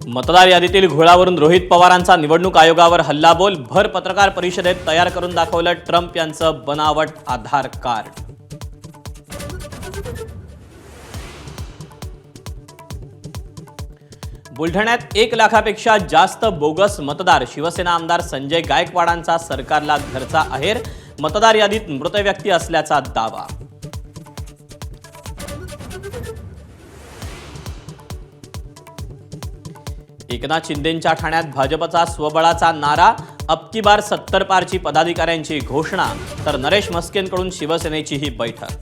मतदार यादीतील घोळावरून रोहित पवारांचा निवडणूक आयोगावर हल्लाबोल. भर पत्रकार परिषदेत तयार करून दाखवलं ट्रम्प यांचं बनावट आधार कार्ड. बुलढाण्यात 1 लाखापेक्षा जास्त बोगस मतदार. शिवसेना आमदार संजय गायकवाडांचा सरकारला घरचा आहेर. मतदार यादीत मृत व्यक्ती असल्याचा दावा. एकनाथ शिंदेंच्या ठाण्यात भाजपचा स्वबळाचा नारा. अब की बार 70 पारची पदाधिकाऱ्यांची घोषणा. तर नरेश म्हस्केंकडून शिवसेनेची ही बैठक.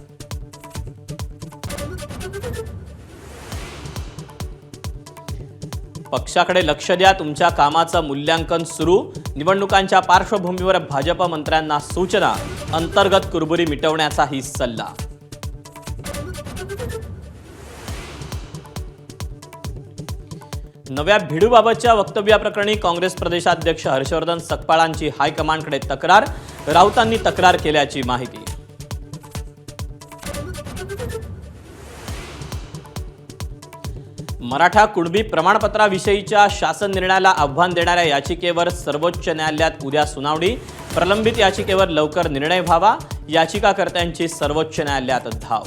पक्षाकडे लक्ष द्या, तुमच्या कामाचं मूल्यांकन सुरू. निवडणुकांच्या पार्श्वभूमीवर भाजप मंत्र्यांना सूचना. अंतर्गत कुरबुरी मिटवण्याचाही सल्ला. नव्या भिडूबाबतच्या वक्तव्याप्रकरणी काँग्रेस प्रदेशाध्यक्ष हर्षवर्धन सकपाळांची हायकमांडकडे तक्रार. राऊतांनी तक्रार केल्याची माहिती. मराठा कुणबी प्रमाणपत्राविषयीच्या शासन निर्णयाला आव्हान देणाऱ्या याचिकेवर सर्वोच्च न्यायालयात उद्या सुनावणी. प्रलंबित याचिकेवर लवकर निर्णय व्हावा. याचिकाकर्त्यांची सर्वोच्च न्यायालयात धाव.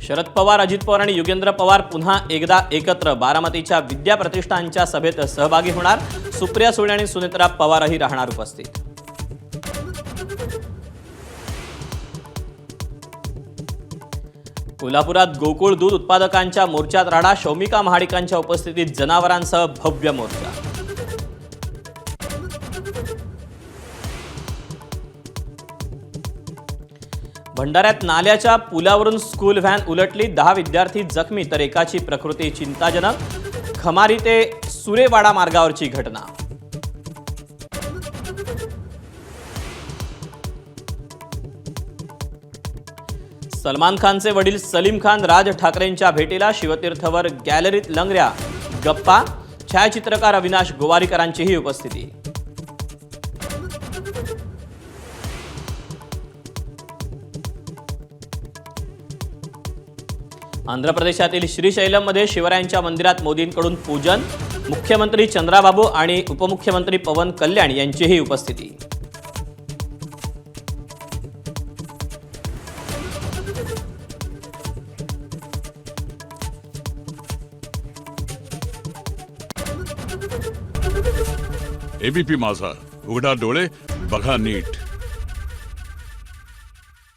शरद पवार, अजित पवार आणि युगेंद्र पवार पुन्हा एकदा एकत्र. बारामतीच्या विद्या प्रतिष्ठानच्या सभेत सहभागी होणार. सुप्रिया सुळे आणि सुनेत्रा पवारही राहणार उपस्थित. कोल्हापुरात गोकुळ दूध उत्पादकांच्या मोर्चात राडा. शौमिका महाडिकांच्या उपस्थितीत जनावरांसह भव्य मोर्चा. भंडाऱ्यात नाल्याच्या पुलावरून स्कूल व्हॅन उलटली. 10 विद्यार्थी जखमी तर एकाची प्रकृती चिंताजनक. खमारी ते सुरेवाडा मार्गावरची घटना. सलमान खानचे वडील सलीम खान राज ठाकरेंच्या भेटीला. शिवतीर्थवर गॅलरीत लंगऱ्या गप्पा. छायाचित्रकार अविनाश गोवारीकरांचीही उपस्थिती. आंध्र प्रदेशातील श्रीशैलममध्ये शिवरायांच्या मंदिरात मोदींकडून पूजन. मुख्यमंत्री चंद्राबाबू आणि उपमुख्यमंत्री पवन कल्याण यांचीही उपस्थिती. एबीपी माझा, उघडा डोळे बघा नीट.